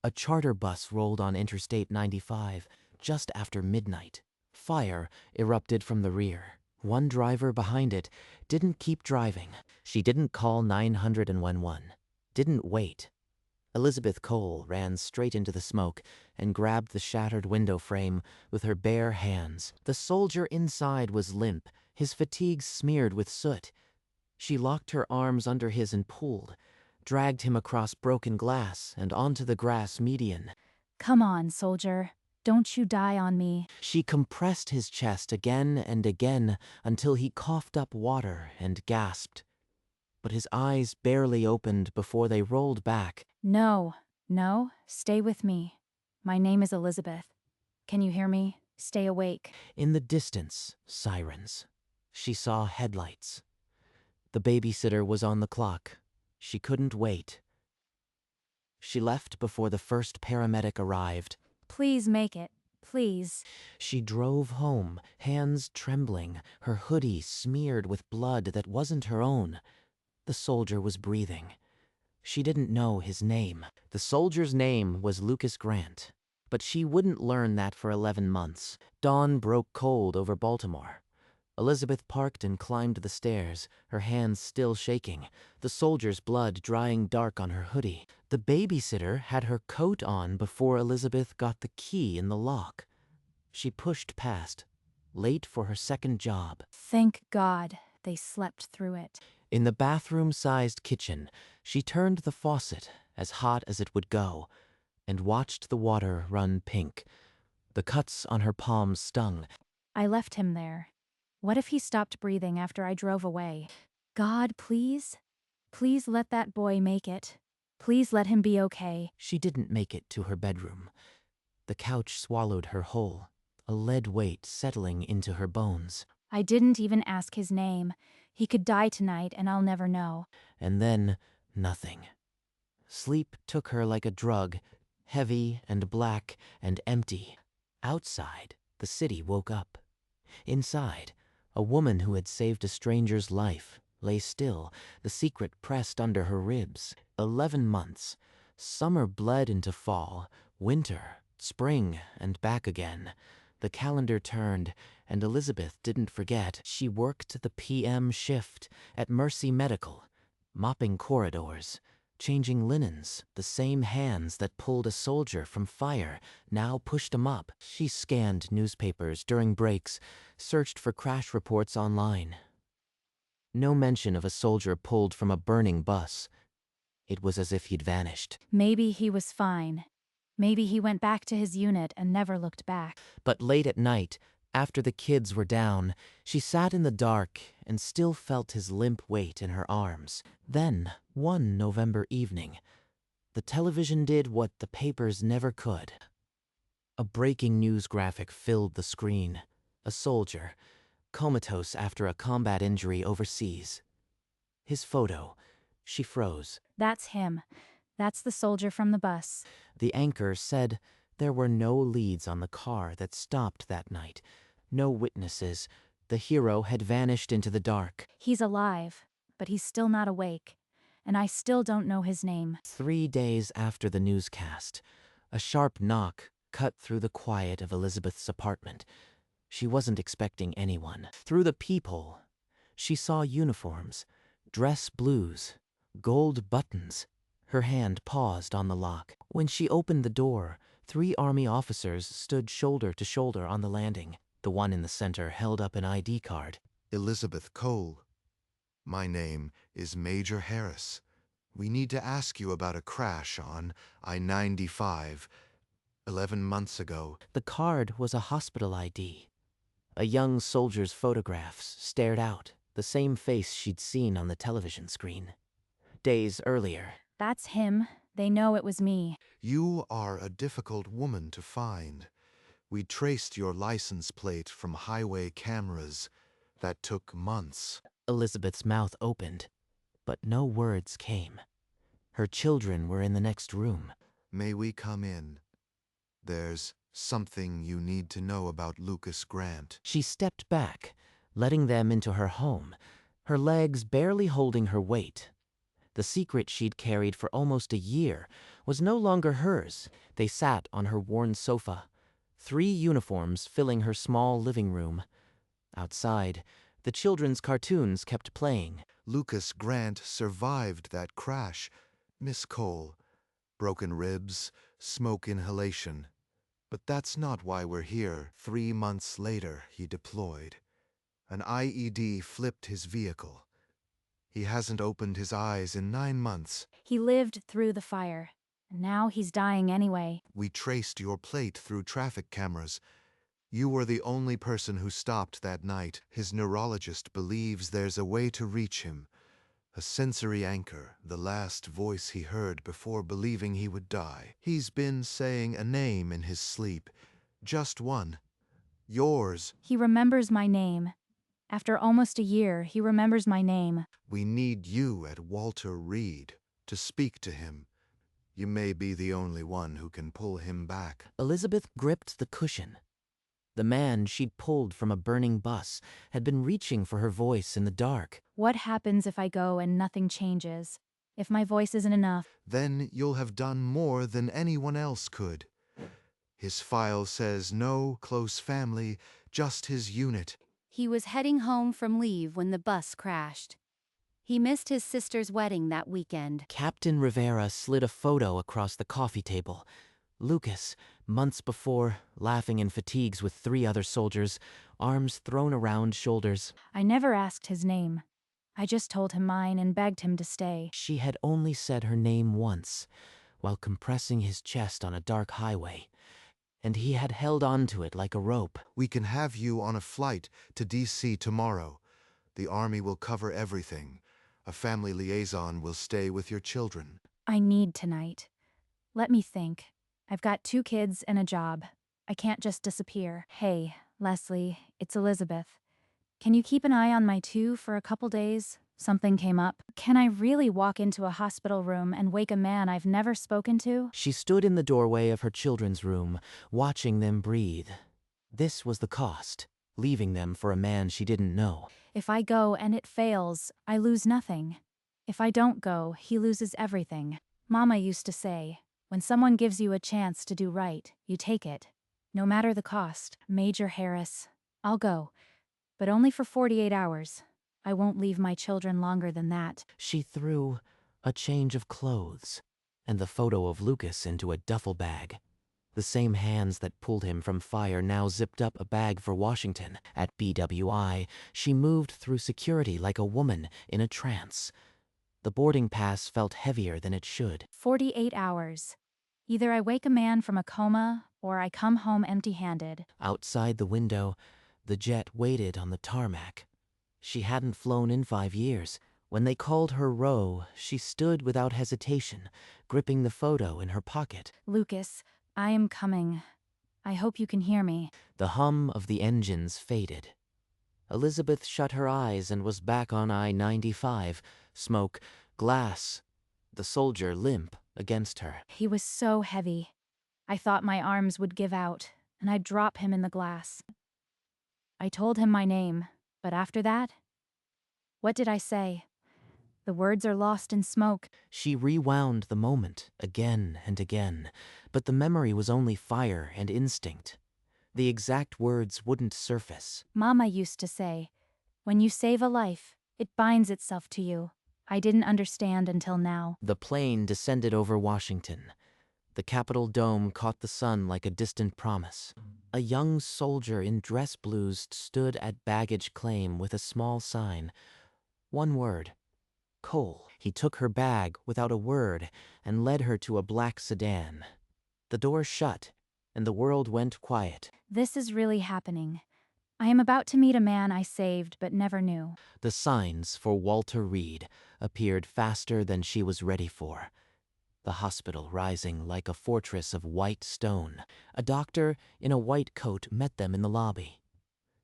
A charter bus rolled on Interstate 95 just after midnight. Fire erupted from the rear. One driver behind it didn't keep driving. She didn't call 911, didn't wait. Elizabeth Cole ran straight into the smoke and grabbed the shattered window frame with her bare hands. The soldier inside was limp, his fatigues smeared with soot. She locked her arms under his and pulled, dragged him across broken glass and onto the grass median. Come on, soldier. Don't you die on me. She compressed his chest again and again until he coughed up water and gasped. But his eyes barely opened before they rolled back. No, stay with me. My name is Elizabeth. Can you hear me? Stay awake. In the distance, sirens. She saw headlights. The babysitter was on the clock. She couldn't wait. She left before the first paramedic arrived. Please make it. Please. She drove home, hands trembling, her hoodie smeared with blood that wasn't her own. The soldier was breathing. She didn't know his name. The soldier's name was Lucas Grant. But she wouldn't learn that for 11 months. Dawn broke cold over Baltimore. Elizabeth parked and climbed the stairs, her hands still shaking, the soldier's blood drying dark on her hoodie. The babysitter had her coat on before Elizabeth got the key in the lock. She pushed past, late for her second job. Thank God they slept through it. In the bathroom-sized kitchen, she turned the faucet, as hot as it would go, and watched the water run pink. The cuts on her palms stung. I left him there. What if he stopped breathing after I drove away? God, please? Please let that boy make it. Please let him be okay. She didn't make it to her bedroom. The couch swallowed her whole, a lead weight settling into her bones. I didn't even ask his name. He could die tonight and I'll never know. And then, nothing. Sleep took her like a drug, heavy and black and empty. Outside, the city woke up. Inside, a woman who had saved a stranger's life lay still, the secret pressed under her ribs. 11 months. Summer bled into fall, winter, spring, and back again. The calendar turned, and Elizabeth didn't forget. She worked the PM shift at Mercy Medical, mopping corridors, changing linens. The same hands that pulled a soldier from fire now pushed him up. She scanned newspapers during breaks, searched for crash reports online. No mention of a soldier pulled from a burning bus. It was as if he'd vanished. Maybe he was fine. Maybe he went back to his unit and never looked back. But late at night, after the kids were down, she sat in the dark and still felt his limp weight in her arms. Then, one November evening, the television did what the papers never could. A breaking news graphic filled the screen. A soldier, comatose after a combat injury overseas. His photo. She froze. That's him. That's the soldier from the bus. The anchor said there were no leads on the car that stopped that night. No witnesses. The hero had vanished into the dark. He's alive, but he's still not awake. And I still don't know his name. 3 days after the newscast, a sharp knock cut through the quiet of Elizabeth's apartment. She wasn't expecting anyone. Through the peephole, she saw uniforms, dress blues, gold buttons. Her hand paused on the lock. When she opened the door, 3 Army officers stood shoulder to shoulder on the landing. The one in the center held up an ID card. Elizabeth Cole. My name is Major Harris. We need to ask you about a crash on I-95 11 months ago. The card was a hospital ID. A young soldier's photographs stared out, the same face she'd seen on the television screen. Days earlier. That's him. They know it was me. You are a difficult woman to find. We traced your license plate from highway cameras. That took months. Elizabeth's mouth opened, but no words came. Her children were in the next room. May we come in? There's something you need to know about Lucas Grant. She stepped back, letting them into her home, her legs barely holding her weight. The secret she'd carried for almost a year was no longer hers. They sat on her worn sofa, 3 uniforms filling her small living room. Outside, the children's cartoons kept playing. Lucas Grant survived that crash. Miss Cole. Broken ribs, smoke inhalation. But that's not why we're here. 3 months later, he deployed. An IED flipped his vehicle. He hasn't opened his eyes in 9 months. He lived through the fire. And now he's dying anyway. We traced your plate through traffic cameras. You were the only person who stopped that night. His neurologist believes there's a way to reach him. A sensory anchor, the last voice he heard before believing he would die. He's been saying a name in his sleep. Just one. Yours. He remembers my name. After almost a year, he remembers my name. We need you at Walter Reed to speak to him. You may be the only one who can pull him back. Elizabeth gripped the cushion. The man she'd pulled from a burning bus had been reaching for her voice in the dark. What happens if I go and nothing changes? If my voice isn't enough? Then you'll have done more than anyone else could. His file says no close family, just his unit. He was heading home from leave when the bus crashed. He missed his sister's wedding that weekend. Captain Rivera slid a photo across the coffee table. Lucas, months before, laughing in fatigues with 3 other soldiers, arms thrown around shoulders. I never asked his name. I just told him mine and begged him to stay. She had only said her name once, while compressing his chest on a dark highway, and he had held on to it like a rope. We can have you on a flight to D.C. tomorrow. The Army will cover everything. A family liaison will stay with your children. I need tonight. Let me think. I've got 2 kids and a job. I can't just disappear. Hey, Leslie, it's Elizabeth. Can you keep an eye on my 2 for a couple days? Something came up. Can I really walk into a hospital room and wake a man I've never spoken to? She stood in the doorway of her children's room, watching them breathe. This was the cost, leaving them for a man she didn't know. If I go and it fails, I lose nothing. If I don't go, he loses everything. Mama used to say, when someone gives you a chance to do right, you take it. No matter the cost. Major Harris, I'll go. But only for 48 hours. I won't leave my children longer than that. She threw a change of clothes and the photo of Lucas into a duffel bag. The same hands that pulled him from fire now zipped up a bag for Washington. At BWI, she moved through security like a woman in a trance. The boarding pass felt heavier than it should. 48 hours. Either I wake a man from a coma, or I come home empty-handed. Outside the window, the jet waited on the tarmac. She hadn't flown in 5 years. When they called her Roe, she stood without hesitation, gripping the photo in her pocket. Lucas, I am coming. I hope you can hear me. The hum of the engines faded. Elizabeth shut her eyes and was back on I-95. Smoke, glass, the soldier limp against her. He was so heavy. I thought my arms would give out, and I'd drop him in the glass. I told him my name, but after that? What did I say? The words are lost in smoke. She rewound the moment again and again, but the memory was only fire and instinct. The exact words wouldn't surface. Mama used to say, when you save a life, it binds itself to you. I didn't understand until now. The plane descended over Washington. The Capitol dome caught the sun like a distant promise. A young soldier in dress blues stood at baggage claim with a small sign. One word. Cole. He took her bag without a word and led her to a black sedan. The door shut, and the world went quiet. This is really happening. I am about to meet a man I saved but never knew. The signs for Walter Reed appeared faster than she was ready for. The hospital rising like a fortress of white stone. A doctor in a white coat met them in the lobby.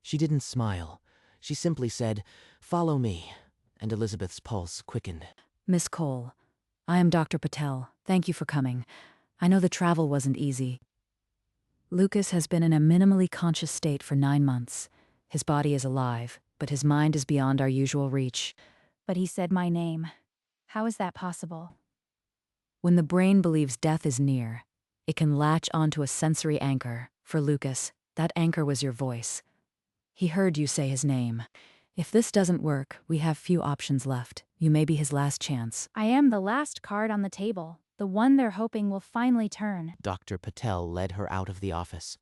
She didn't smile. She simply said, "Follow me," and Elizabeth's pulse quickened. Miss Cole, I am Dr. Patel. Thank you for coming. I know the travel wasn't easy. Lucas has been in a minimally conscious state for 9 months. His body is alive, but his mind is beyond our usual reach. But he said my name. How is that possible? When the brain believes death is near, it can latch onto a sensory anchor. For Lucas, that anchor was your voice. He heard you say his name. If this doesn't work, we have few options left. You may be his last chance. I am the last card on the table, the one they're hoping will finally turn. Dr. Patel led her out of the office.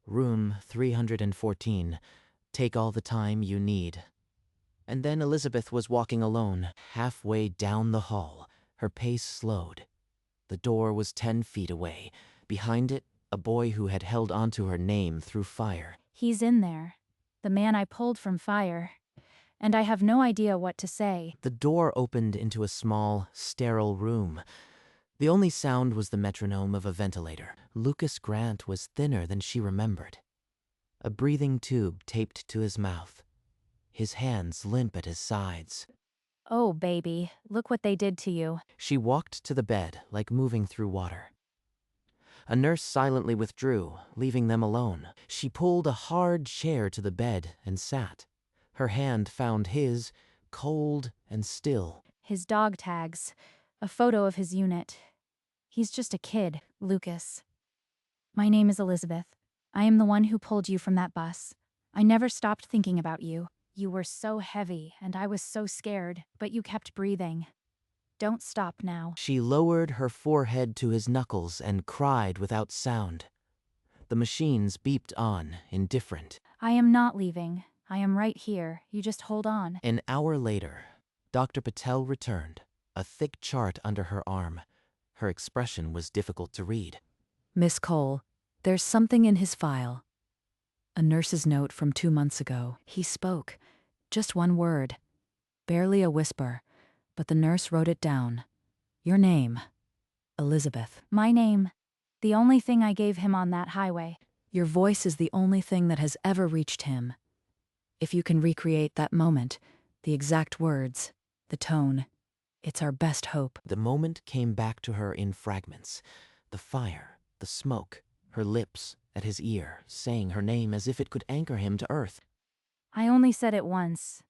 Room 314. Take all the time you need. And then Elizabeth was walking alone, halfway down the hall. Her pace slowed. The door was 10 feet away. Behind it, a boy who had held onto her name through fire. He's in there. The man I pulled from fire. And I have no idea what to say. The door opened into a small, sterile room. The only sound was the metronome of a ventilator. Lucas Grant was thinner than she remembered. A breathing tube taped to his mouth. His hands limp at his sides. Oh, baby, look what they did to you. She walked to the bed like moving through water. A nurse silently withdrew, leaving them alone. She pulled a hard chair to the bed and sat. Her hand found his, cold and still. His dog tags. A photo of his unit. He's just a kid, Lucas. My name is Elizabeth. I am the one who pulled you from that bus. I never stopped thinking about you. You were so heavy, and I was so scared, but you kept breathing. Don't stop now. She lowered her forehead to his knuckles and cried without sound. The machines beeped on, indifferent. I am not leaving. I am right here. You just hold on. An hour later, Dr. Patel returned, a thick chart under her arm. Her expression was difficult to read. Miss Cole, there's something in his file. A nurse's note from 2 months ago. He spoke. Just one word. Barely a whisper. But the nurse wrote it down. Your name. Elizabeth. My name. The only thing I gave him on that highway. Your voice is the only thing that has ever reached him. If you can recreate that moment, the exact words, the tone, it's our best hope. The moment came back to her in fragments. The fire, the smoke, her lips at his ear, saying her name as if it could anchor him to earth. I only said it once.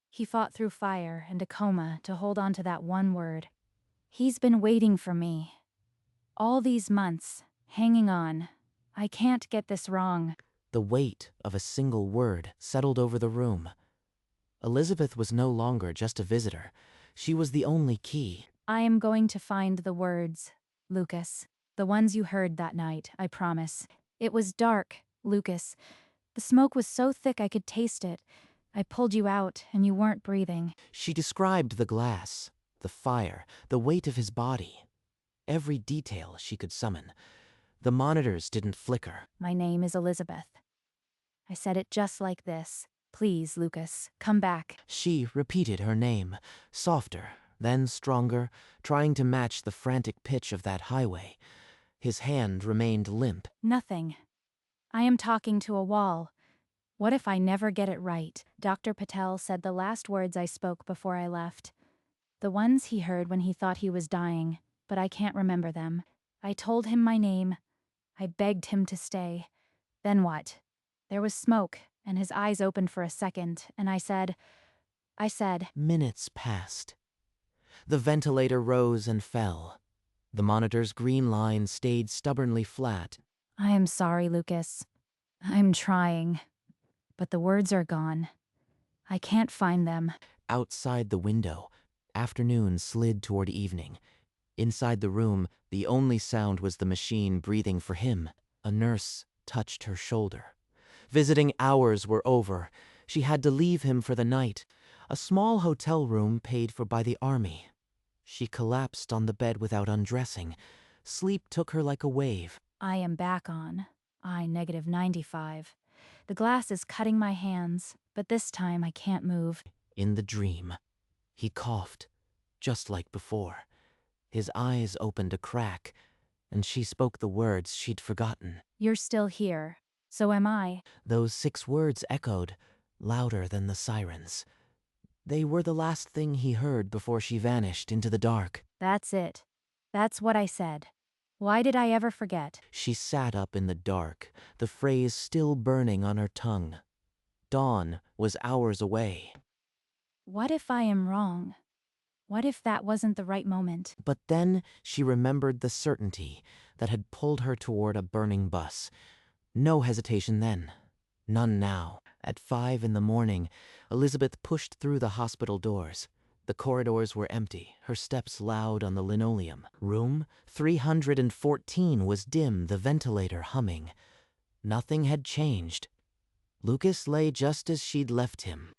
He fought through fire and a coma to hold on to that one word. He's been waiting for me. All these months, hanging on. I can't get this wrong. The weight of a single word settled over the room. Elizabeth was no longer just a visitor. She was the only key. I am going to find the words, Lucas. The ones you heard that night, I promise. It was dark, Lucas. The smoke was so thick I could taste it. I pulled you out, and you weren't breathing. She described the glass, the fire, the weight of his body. Every detail she could summon. The monitors didn't flicker. My name is Elizabeth. I said it just like this. Please, Lucas, come back. She repeated her name, softer, then stronger, trying to match the frantic pitch of that highway. His hand remained limp. Nothing. I am talking to a wall. What if I never get it right? Dr. Patel said the last words I spoke before I left. The ones he heard when he thought he was dying, but I can't remember them. I told him my name. I begged him to stay. Then what? There was smoke, and his eyes opened for a second, and I said, Minutes passed. The ventilator rose and fell. The monitor's green line stayed stubbornly flat. I am sorry, Lucas. I'm trying. But the words are gone. I can't find them. Outside the window, afternoon slid toward evening. Inside the room, the only sound was the machine breathing for him. A nurse touched her shoulder. Visiting hours were over. She had to leave him for the night. A small hotel room paid for by the army. She collapsed on the bed without undressing. Sleep took her like a wave. I am back on. I -95. The glass is cutting my hands, but this time I can't move. In the dream, he coughed, just like before. His eyes opened a crack, and she spoke the words she'd forgotten. You're still here. So am I. Those 6 words echoed, louder than the sirens. They were the last thing he heard before she vanished into the dark. That's it. That's what I said. Why did I ever forget? She sat up in the dark, the phrase still burning on her tongue. Dawn was hours away. What if I am wrong? What if that wasn't the right moment? But then she remembered the certainty that had pulled her toward a burning bus. No hesitation then. None now. At 5 in the morning, Elizabeth pushed through the hospital doors. The corridors were empty, her steps loud on the linoleum. Room 314 was dim, the ventilator humming. Nothing had changed. Lucas lay just as she'd left him.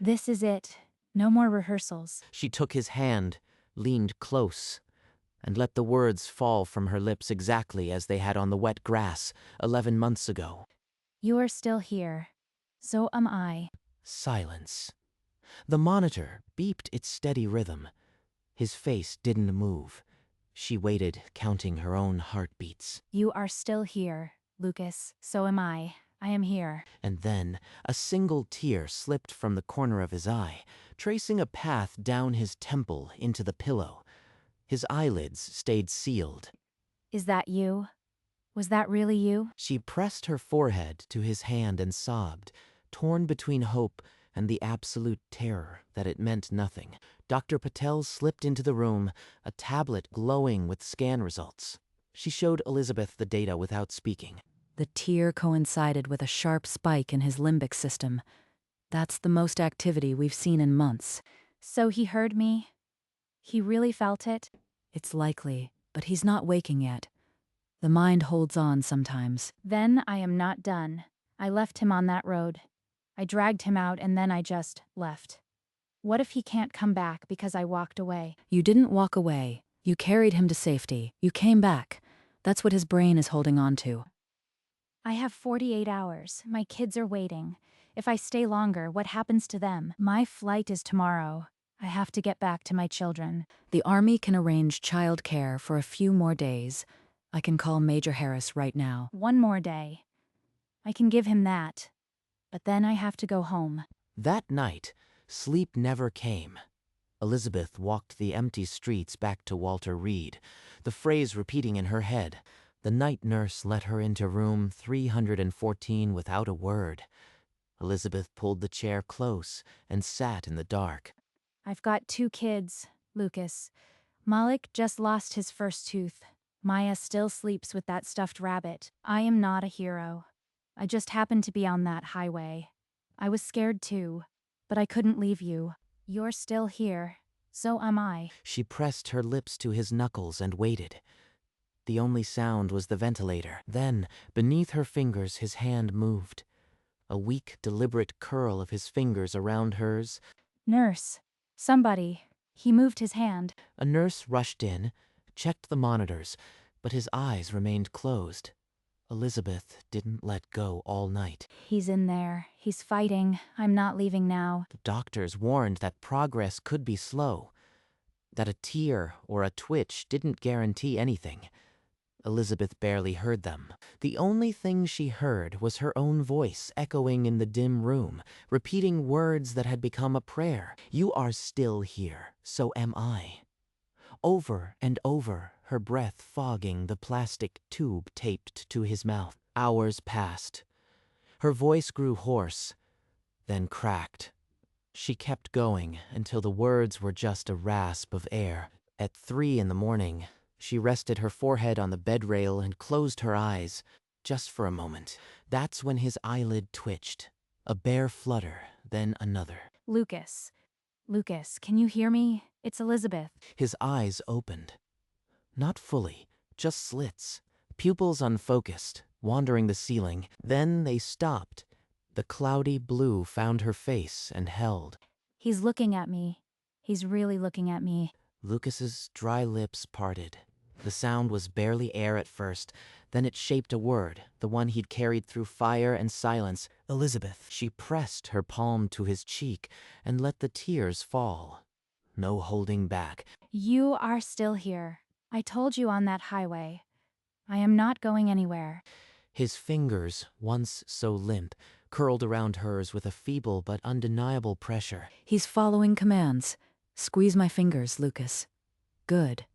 This is it. No more rehearsals. She took his hand, leaned close, and let the words fall from her lips exactly as they had on the wet grass 11 months ago. You are still here. So am I. Silence. The monitor beeped its steady rhythm. His face didn't move. She waited, counting her own heartbeats. You are still here, Lucas. So am I. I am here. And then a single tear slipped from the corner of his eye, tracing a path down his temple into the pillow. His eyelids stayed sealed. Is that you? Was that really you? She pressed her forehead to his hand and sobbed, torn between hope and the absolute terror that it meant nothing. Dr. Patel slipped into the room, a tablet glowing with scan results. She showed Elizabeth the data without speaking. The tear coincided with a sharp spike in his limbic system. That's the most activity we've seen in months. So he heard me? He really felt it? It's likely, but he's not waking yet. The mind holds on sometimes. Then I am not done. I left him on that road. I dragged him out and then I just left. What if he can't come back because I walked away? You didn't walk away. You carried him to safety. You came back. That's what his brain is holding on to. I have 48 hours. My kids are waiting. If I stay longer, what happens to them? My flight is tomorrow. I have to get back to my children. The Army can arrange child care for a few more days. I can call Major Harris right now. One more day. I can give him that. But then I have to go home. That night, sleep never came. Elizabeth walked the empty streets back to Walter Reed, the phrase repeating in her head. The night nurse let her into room 314 without a word. Elizabeth pulled the chair close and sat in the dark. I've got 2 kids, Lucas. Malik just lost his first tooth. Maya still sleeps with that stuffed rabbit. I am not a hero. I just happened to be on that highway. I was scared too, but I couldn't leave you. You're still here. So am I. She pressed her lips to his knuckles and waited. The only sound was the ventilator. Then, beneath her fingers, his hand moved. A weak, deliberate curl of his fingers around hers. Nurse. Somebody. He moved his hand. A nurse rushed in, checked the monitors, but his eyes remained closed. Elizabeth didn't let go all night. He's in there. He's fighting. I'm not leaving now. The doctors warned that progress could be slow, that a tear or a twitch didn't guarantee anything. Elizabeth barely heard them. The only thing she heard was her own voice echoing in the dim room, repeating words that had become a prayer. You are still here, so am I. Over and over, her breath fogging the plastic tube taped to his mouth. Hours passed. Her voice grew hoarse, then cracked. She kept going until the words were just a rasp of air. At 3 in the morning, she rested her forehead on the bed rail and closed her eyes, just for a moment. That's when his eyelid twitched. A bare flutter, then another. Lucas. Lucas, can you hear me? It's Elizabeth. His eyes opened. Not fully, just slits, pupils unfocused, wandering the ceiling. Then they stopped. The cloudy blue found her face and held. He's looking at me. He's really looking at me. Lucas's dry lips parted. The sound was barely air at first, then it shaped a word, the one he'd carried through fire and silence. Elizabeth. She pressed her palm to his cheek and let the tears fall. No holding back. You are still here. I told you on that highway. I am not going anywhere. His fingers, once so limp, curled around hers with a feeble but undeniable pressure. He's following commands. Squeeze my fingers, Lucas. Good.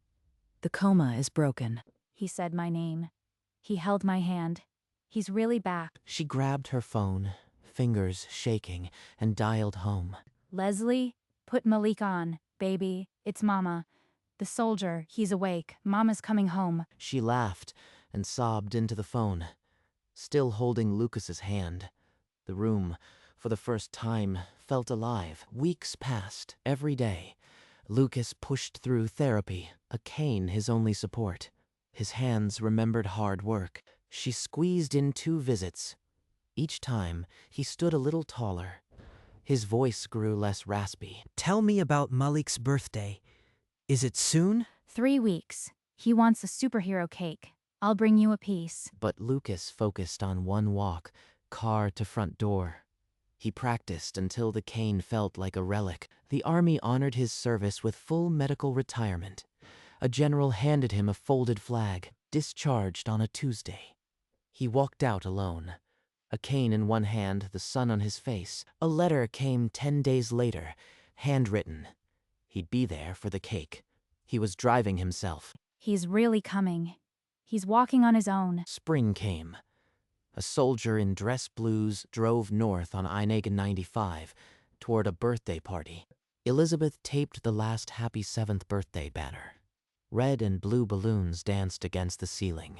The coma is broken. He said my name. He held my hand. He's really back. She grabbed her phone, fingers shaking, and dialed home. Leslie, put Malik on. Baby, it's Mama. The soldier, he's awake. Mama's coming home. She laughed and sobbed into the phone, still holding Lucas's hand. The room, for the first time, felt alive. Weeks passed. Every day, Lucas pushed through therapy, a cane his only support. His hands remembered hard work. She squeezed in 2 visits. Each time, he stood a little taller. His voice grew less raspy. Tell me about Malik's birthday. Is it soon? 3 weeks. He wants a superhero cake. I'll bring you a piece. But Lucas focused on one walk, car to front door. He practiced until the cane felt like a relic. The army honored his service with full medical retirement. A general handed him a folded flag, discharged on a Tuesday. He walked out alone, a cane in one hand, the sun on his face. A letter came 10 days later, handwritten. He'd be there for the cake. He was driving himself. He's really coming. He's walking on his own. Spring came. A soldier in dress blues drove north on I-95 95 toward a birthday party. Elizabeth taped the last happy 7th birthday banner. Red and blue balloons danced against the ceiling.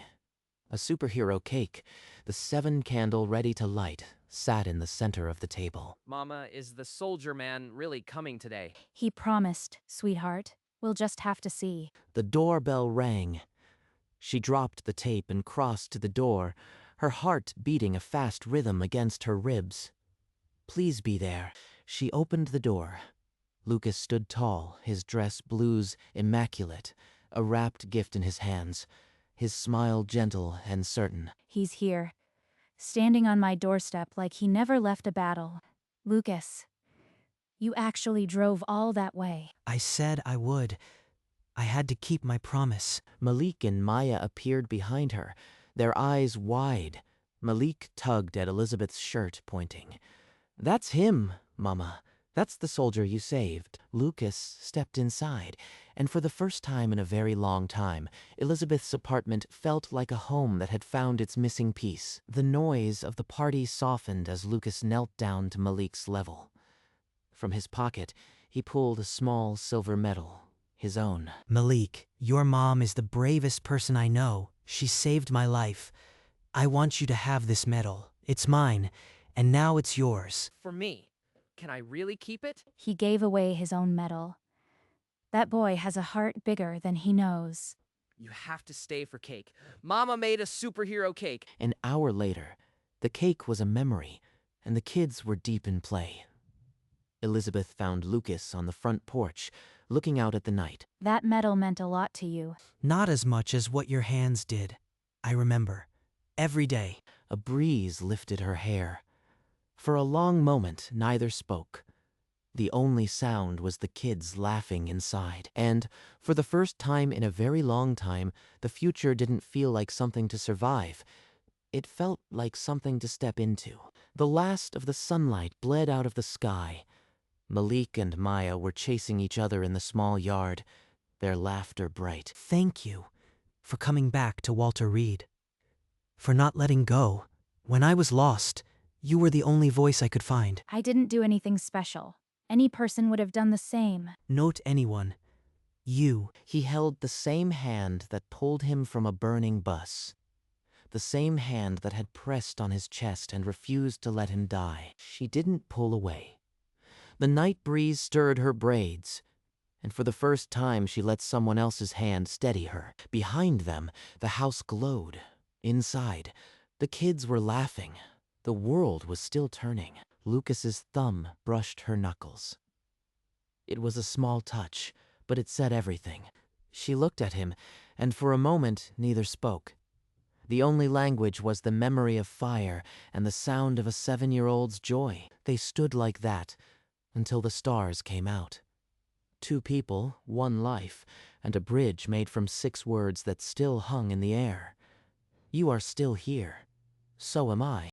A superhero cake, the 7 candle ready to light, sat in the center of the table. Mama, is the soldier man really coming today? He promised, sweetheart. We'll just have to see. The doorbell rang. She dropped the tape and crossed to the door, her heart beating a fast rhythm against her ribs. Please be there. She opened the door. Lucas stood tall, his dress blues immaculate, a wrapped gift in his hands, his smile gentle and certain. He's here, standing on my doorstep like he never left a battle. Lucas, you actually drove all that way. I said I would. I had to keep my promise. Malik and Maya appeared behind her, their eyes wide. Malik tugged at Elizabeth's shirt, pointing. That's him, Mama. That's the soldier you saved. Lucas stepped inside, and for the first time in a very long time, Elizabeth's apartment felt like a home that had found its missing piece. The noise of the party softened as Lucas knelt down to Malik's level. From his pocket, he pulled a small silver medal, his own. Malik, your mom is the bravest person I know. She saved my life. I want you to have this medal. It's mine, and now it's yours. For me. Can I really keep it? He gave away his own medal. That boy has a heart bigger than he knows. You have to stay for cake. Mama made a superhero cake. An hour later, the cake was a memory, and the kids were deep in play. Elizabeth found Lucas on the front porch, looking out at the night. That medal meant a lot to you. Not as much as what your hands did. I remember. Every day. A breeze lifted her hair. For a long moment, neither spoke. The only sound was the kids laughing inside. And, for the first time in a very long time, the future didn't feel like something to survive. It felt like something to step into. The last of the sunlight bled out of the sky. Malik and Maya were chasing each other in the small yard, their laughter bright. Thank you for coming back to Walter Reed. For not letting go. When I was lost, you were the only voice I could find. I didn't do anything special. Any person would have done the same. Note anyone. You. He held the same hand that pulled him from a burning bus. The same hand that had pressed on his chest and refused to let him die. She didn't pull away. The night breeze stirred her braids, and for the first time she let someone else's hand steady her. Behind them, the house glowed. Inside, the kids were laughing. The world was still turning. Lucas's thumb brushed her knuckles. It was a small touch, but it said everything. She looked at him, and for a moment neither spoke. The only language was the memory of fire and the sound of a 7-year-old's joy. They stood like that until the stars came out. 2 people, 1 life, and a bridge made from 6 words that still hung in the air. You are still here. So am I.